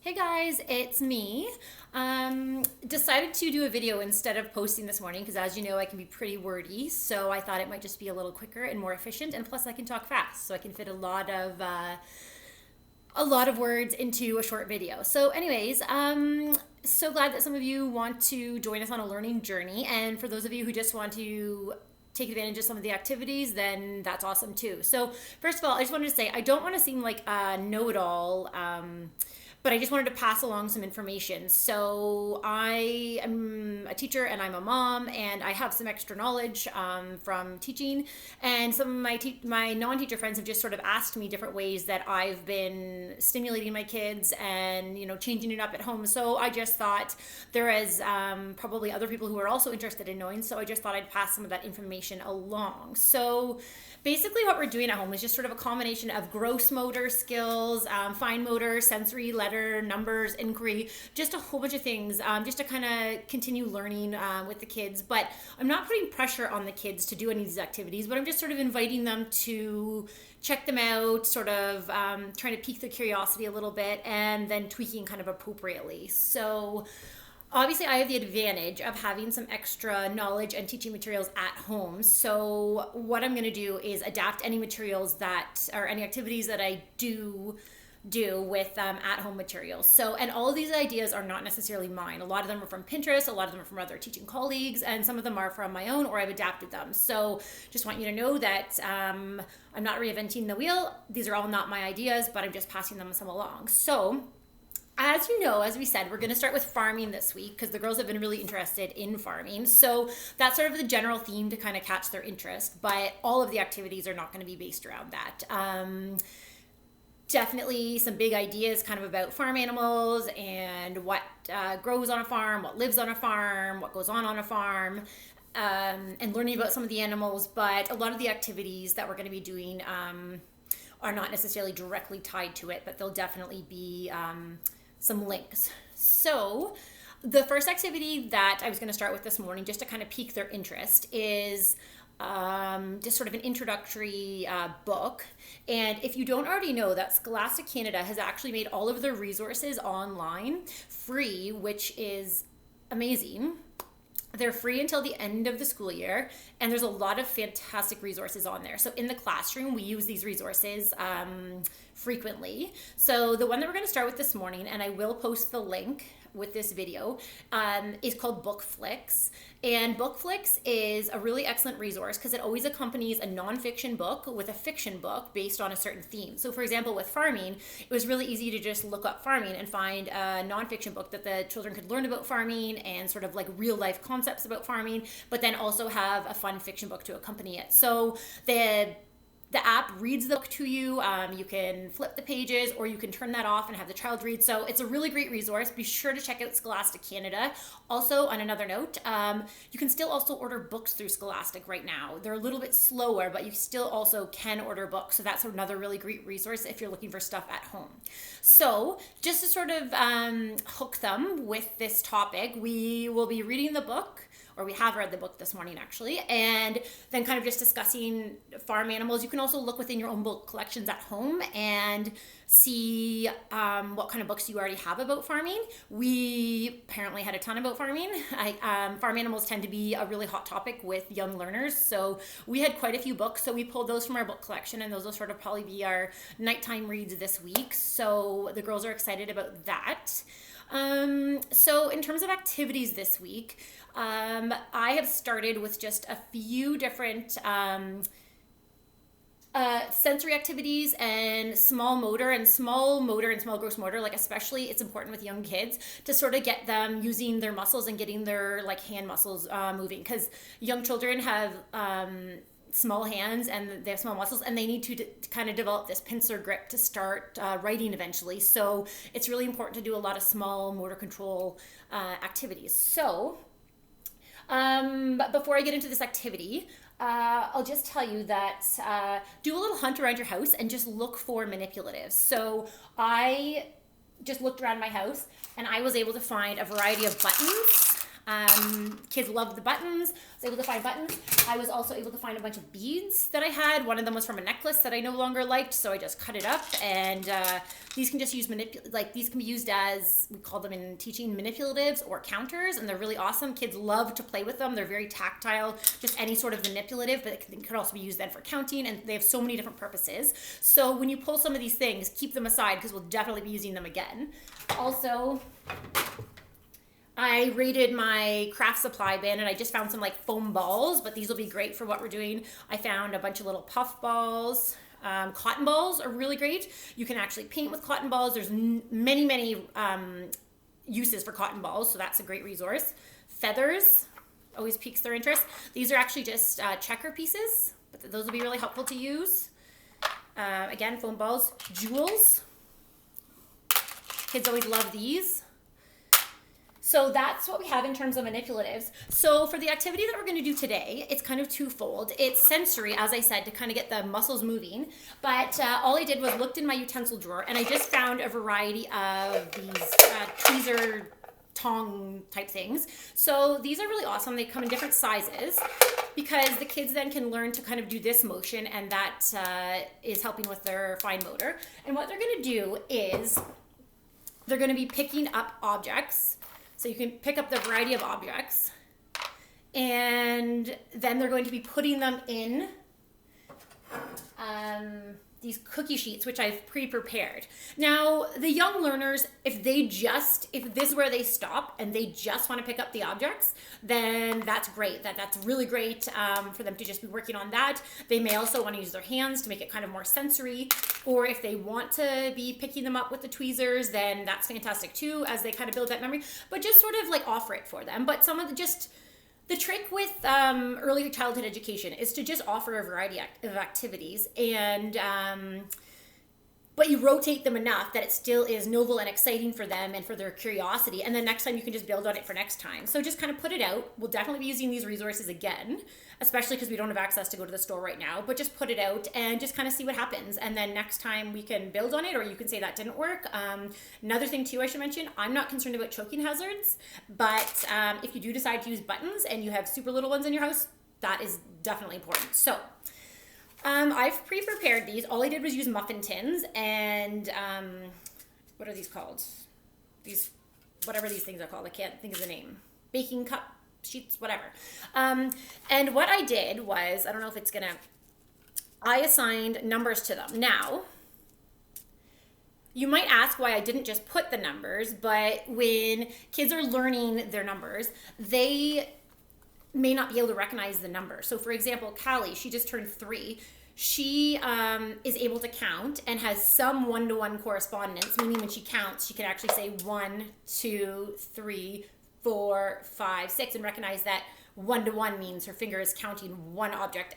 Hey guys, it's me. Decided to do a video instead of posting this morning because, as you know, I can be pretty wordy. So I thought it might just be a little quicker and more efficient, and plus I can talk fast, so I can fit a lot of words into a short video. So, anyways, so glad that some of you want to join us on a learning journey, and for those of you who just want to take advantage of some of the activities, then that's awesome too. So, first of all, I just wanted to say I don't want to seem like a know-it-all. But I just wanted to pass along some information. So I am a teacher and I'm a mom, and I have some extra knowledge from teaching. And some of my non-teacher friends have just sort of asked me different ways that I've been stimulating my kids and changing it up at home. So I just thought there is probably other people who are also interested in knowing. So I just thought I'd pass some of that information along. So basically what we're doing at home is just sort of a combination of gross motor skills, fine motor, sensory, letter, numbers, inquiry, just a whole bunch of things, just to kind of continue learning with the kids. But I'm not putting pressure on the kids to do any of these activities, but I'm just sort of inviting them to check them out, sort of trying to pique their curiosity a little bit, and then tweaking kind of appropriately. So obviously, I have the advantage of having some extra knowledge and teaching materials at home. So what I'm going to do is adapt any materials or any activities that I do with at-home materials. So, and all of these ideas are not necessarily mine. A lot of them are from Pinterest, a lot of them are from other teaching colleagues, and some of them are from my own, or I've adapted them. So just want you to know that I'm not reinventing the wheel. These are all not my ideas, but I'm just passing them some along. So as you know, as we said, we're going to start with farming this week because the girls have been really interested in farming. So that's sort of the general theme to kind of catch their interest, but all of the activities are not going to be based around that. Definitely some big ideas kind of about farm animals and what grows on a farm, what lives on a farm, what goes on a farm, and learning about some of the animals. But a lot of the activities that we're going to be doing are not necessarily directly tied to it, but there'll definitely be some links. So the first activity that I was going to start with this morning, just to kind of pique their interest, is just sort of an introductory book. And if you don't already know, that Scholastic Canada has actually made all of their resources online free, which is amazing. They're free until the end of the school year, and there's a lot of fantastic resources on there. So in the classroom, we use these resources frequently. So the one that we're going to start with this morning, and I will post the link with this video, is called BookFlix. And BookFlix is a really excellent resource because it always accompanies a nonfiction book with a fiction book based on a certain theme. So for example, with farming, it was really easy to just look up farming and find a nonfiction book that the children could learn about farming and sort of like real life concepts about farming, but then also have a fun fiction book to accompany it. So the app reads the book to you. You can flip the pages, or you can turn that off and have the child read. So it's a really great resource. Be sure to check out Scholastic Canada. Also, on another note, you can still also order books through Scholastic right now. They're a little bit slower, but you still also can order books. So that's another really great resource if you're looking for stuff at home. So just to sort of hook them with this topic, we will be reading the book, or we have read the book this morning actually, and then kind of just discussing farm animals. You can also look within your own book collections at home and see what kind of books you already have about farming. We apparently had a ton about farming. Farm animals tend to be a really hot topic with young learners, so we had quite a few books. So we pulled those from our book collection, and those will sort of probably be our nighttime reads this week. So the girls are excited about that. So in terms of activities this week, I have started with just a few different sensory activities and small motor and small gross motor. Like especially it's important with young kids to sort of get them using their muscles and getting their like hand muscles moving, because young children have small hands and they have small muscles, and they need to kind of develop this pincer grip to start writing eventually. So it's really important to do a lot of small motor control activities. So but before I get into this activity, I'll just tell you that do a little hunt around your house and just look for manipulatives. So I just looked around my house and I was able to find a variety of buttons, Kids love the buttons. I was able to find buttons. I was also able to find a bunch of beads that I had. One of them was from a necklace that I no longer liked, so I just cut it up. And these can just use these can be used as, we call them in teaching, manipulatives or counters, and they're really awesome. Kids love to play with them. They're very tactile, just any sort of manipulative, but it could also be used then for counting, and they have so many different purposes. So when you pull some of these things, keep them aside because we'll definitely be using them again. Also, I raided my craft supply bin and I just found some like foam balls, but these will be great for what we're doing. I found a bunch of little puff balls. Cotton balls are really great. You can actually paint with cotton balls. There's many uses for cotton balls, so that's a great resource. Feathers always piques their interest. These are actually just checker pieces, but those will be really helpful to use. Again, foam balls. Jewels. Kids always love these. So that's what we have in terms of manipulatives. So for the activity that we're going to do today, it's kind of twofold. It's sensory, as I said, to kind of get the muscles moving. But all I did was looked in my utensil drawer and I just found a variety of these tweezer tong type things. So these are really awesome. They come in different sizes because the kids then can learn to kind of do this motion, and that is helping with their fine motor. And what they're going to do is they're going to be picking up objects. So you can pick up the variety of objects, and then they're going to be putting them in these cookie sheets, which I've pre-prepared. Now, the young learners, if this is where they stop and they just want to pick up the objects, then that's great. That's really great for them to just be working on that. They may also want to use their hands to make it kind of more sensory, or if they want to be picking them up with the tweezers, then that's fantastic too, as they kind of build that memory. But just sort of like offer it for them. But the trick with early childhood education is to just offer a variety of activities, and but you rotate them enough that it still is novel and exciting for them and for their curiosity, and then next time you can just build on it for next time. So just kind of put it out. We'll definitely be using these resources again, especially because we don't have access to go to the store right now, but just put it out and just kind of see what happens, and then next time we can build on it, or you can say that didn't work. Another thing too I should mention, I'm not concerned about choking hazards, but if you do decide to use buttons and you have super little ones in your house, that is definitely important. So I've pre-prepared these. All I did was use muffin tins and what are these called? Whatever these things are called. I can't think of the name. Baking cup sheets, whatever. And what I did was, I don't know if it's I assigned numbers to them. Now, you might ask why I didn't just put the numbers, but when kids are learning their numbers, they may not be able to recognize the number. So for example, Callie, she just turned 3. She is able to count and has some one-to-one correspondence, meaning when she counts, she can actually say 1, 2, 3, 4, 5, 6, and recognize that one-to-one means her finger is counting one object.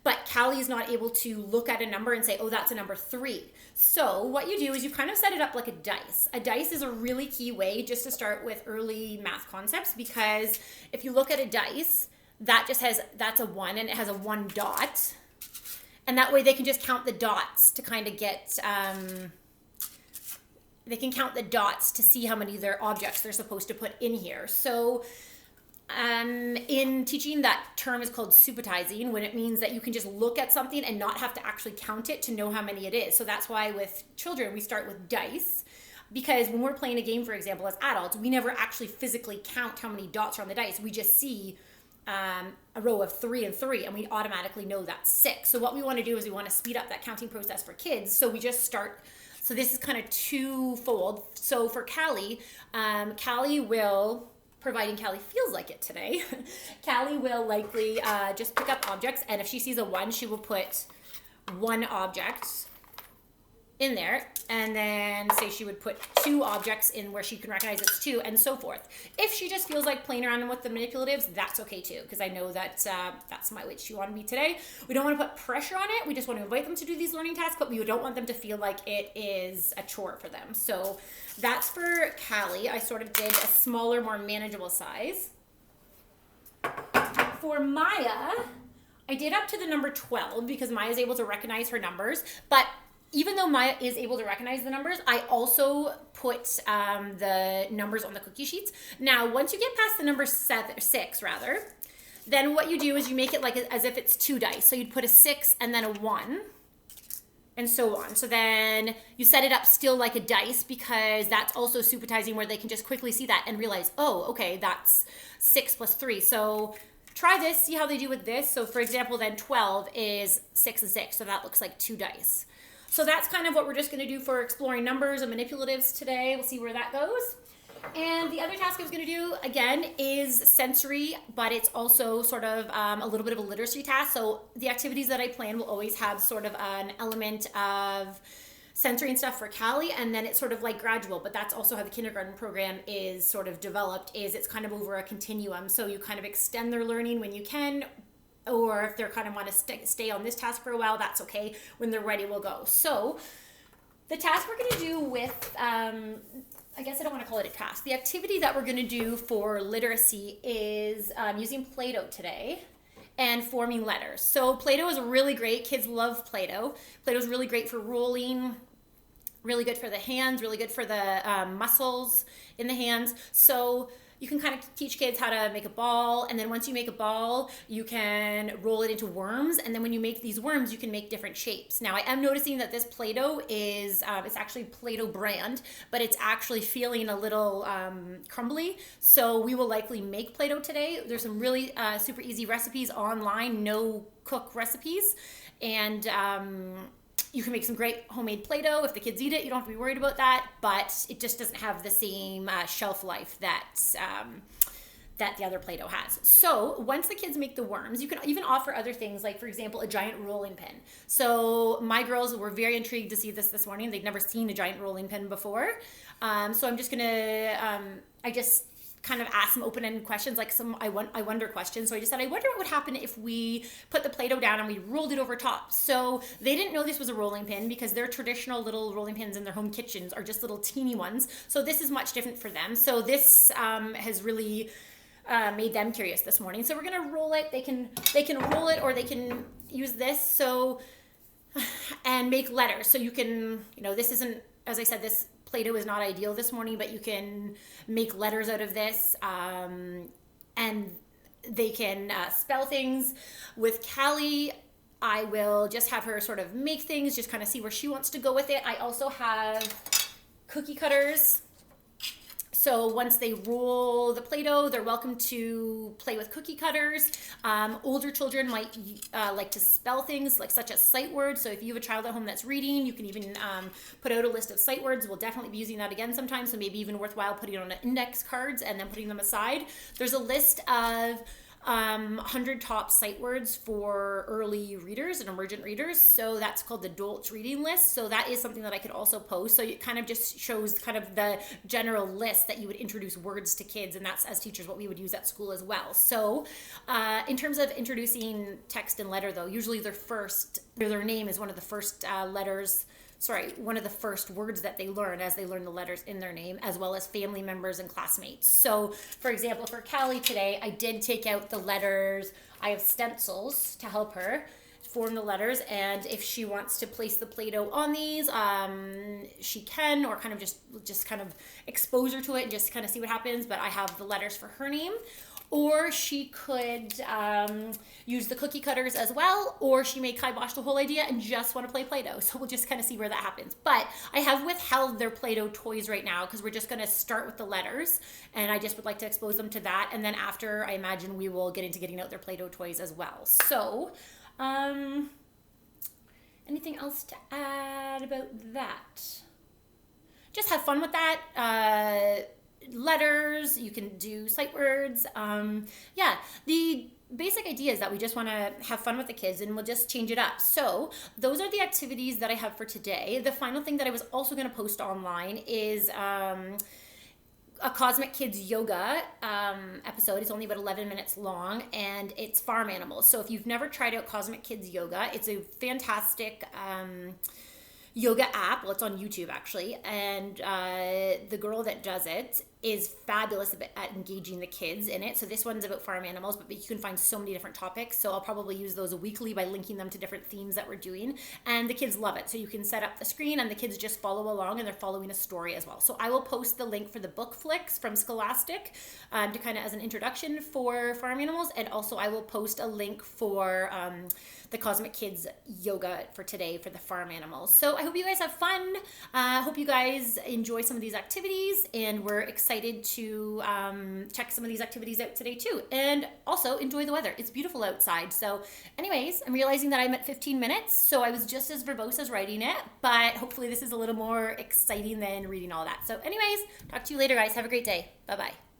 But Callie is not able to look at a number and say, oh, that's a number 3. So what you do is you kind of set it up like a dice. A dice is a really key way just to start with early math concepts, because if you look at a dice, that's a 1 and it has a 1 dot. And that way they can just count the dots to kind of get, they can count the dots to see how many of their objects they're supposed to put in here. So in teaching, that term is called supatizing, when it means that you can just look at something and not have to actually count it to know how many it is. So that's why with children, we start with dice, because when we're playing a game, for example, as adults, we never actually physically count how many dots are on the dice. We just see a row of 3 and 3, and we automatically know that's 6. So what we want to do is we want to speed up that counting process for kids. So we just start. So this is kind of twofold. So for Callie, Callie will, providing Callie feels like it today, Callie will likely just pick up objects, and if she sees a 1, she will put 1 object in there, and then say she would put 2 objects in where she can recognize it's 2, and so forth. If she just feels like playing around with the manipulatives, that's okay too, because I know that that's my way she wanted me today. We don't want to put pressure on it. We just want to invite them to do these learning tasks, but we don't want them to feel like it is a chore for them. So that's for Callie. I sort of did a smaller, more manageable size. For Maya, I did up to the number 12 because Maya's able to recognize her numbers, but even though Maya is able to recognize the numbers, I also put the numbers on the cookie sheets. Now, once you get past the number 6, then what you do is you make it like as if it's 2 dice. So you'd put a 6 and then a 1 and so on. So then you set it up still like a dice, because that's also supertizing, where they can just quickly see that and realize, oh, okay, that's 6 plus 3. So try this, see how they do with this. So for example, then 12 is 6 and 6. So that looks like 2 dice. So that's kind of what we're just going to do for exploring numbers and manipulatives today. We'll see where that goes. And the other task I was going to do, again, is sensory, but it's also sort of a little bit of a literacy task. So the activities that I plan will always have sort of an element of sensory and stuff for Callie, and then it's sort of like gradual, but that's also how the kindergarten program is sort of developed, is it's kind of over a continuum. So you kind of extend their learning when you can, or if they're kind of want to stay on this task for a while, that's okay. When they're ready, we'll go. So the task we're going to do with, I guess I don't want to call it a task. The activity that we're going to do for literacy is using Play-Doh today and forming letters. So Play-Doh is really great. Kids love Play-Doh. Play-Doh is really great for rolling, really good for the hands, really good for the muscles in the hands. So you can kind of teach kids how to make a ball, and then once you make a ball, you can roll it into worms, and then when you make these worms, you can make different shapes. Now, I am noticing that this Play-Doh is, it's actually Play-Doh brand, but it's actually feeling a little crumbly, so we will likely make Play-Doh today. There's some really super easy recipes online, no cook recipes, and you can make some great homemade Play-Doh. If the kids eat it, you don't have to be worried about that, but it just doesn't have the same shelf life that that the other Play-Doh has. So once the kids make the worms, you can even offer other things, like, for example, a giant rolling pin. So my girls were very intrigued to see this morning. They'd never seen a giant rolling pin before. So I'm just going to, I just kind of ask some open-ended questions, like some I wonder questions. So I just said, I wonder what would happen if we put the Play-Doh down and we rolled it over top. So they didn't know this was a rolling pin, because their traditional little rolling pins in their home kitchens are just little teeny ones. So this is much different for them. So this has really made them curious this morning. So we're gonna roll it. They can roll it, or they can use this. So and make letters. So you can, this isn't, as I said, this Play-Doh is not ideal this morning, but you can make letters out of this, and they can spell things. With Callie, I will just have her sort of make things, just kind of see where she wants to go with it. I also have cookie cutters. So once they roll the Play-Doh, they're welcome to play with cookie cutters. Older children might like to spell things, like such as sight words. So if you have a child at home that's reading, you can even put out a list of sight words. We'll definitely be using that again sometime. So maybe even worthwhile putting it on index cards and then putting them aside. There's a list of 100 top sight words for early readers and emergent readers. So that's called the Dolch reading list. So that is something that I could also post. So it kind of just shows kind of the general list that you would introduce words to kids. And that's, as teachers, what we would use at school as well. So in terms of introducing text and letter, though, usually their name is one of the first one of the first words that they learn as they learn the letters in their name, as well as family members and classmates. So, for example, for Callie today, I did take out the letters. I have stencils to help her form the letters, and if she wants to place the Play-Doh on these, she can, or kind of just kind of expose her to it and just kind of see what happens. But I have the letters for her name. Or she could use the cookie cutters as well, or she may kibosh the whole idea and just want to play Play-Doh. So we'll just kind of see where that happens. But I have withheld their Play-Doh toys right now, because we're just going to start with the letters, and I just would like to expose them to that. And then after, I imagine we will get into getting out their Play-Doh toys as well. So anything else to add about that? Just have fun with that. Letters, you can do sight words. The basic idea is that we just want to have fun with the kids, and we'll just change it up. So those are the activities that I have for today. The final thing that I was also going to post online is a Cosmic Kids Yoga episode. It's only about 11 minutes long, and it's farm animals. So if you've never tried out Cosmic Kids Yoga, it's a fantastic yoga app. Well, it's on YouTube actually, and the girl that does it is fabulous at engaging the kids in it. So this one's about farm animals, but you can find so many different topics. So I'll probably use those weekly by linking them to different themes that we're doing. And the kids love it. So you can set up the screen and the kids just follow along, and they're following a story as well. So I will post the link for the BookFlix from Scholastic to kind of as an introduction for farm animals. And also I will post a link for the Cosmic Kids yoga for today for the farm animals. So I hope you guys have fun. Hope you guys enjoy some of these activities, and we're excited to check some of these activities out today too. And also enjoy the weather. It's beautiful outside. So anyways, I'm realizing that I'm at 15 minutes, so I was just as verbose as writing it, but hopefully this is a little more exciting than reading all that. So anyways, talk to you later, guys. Have a great day. Bye-bye.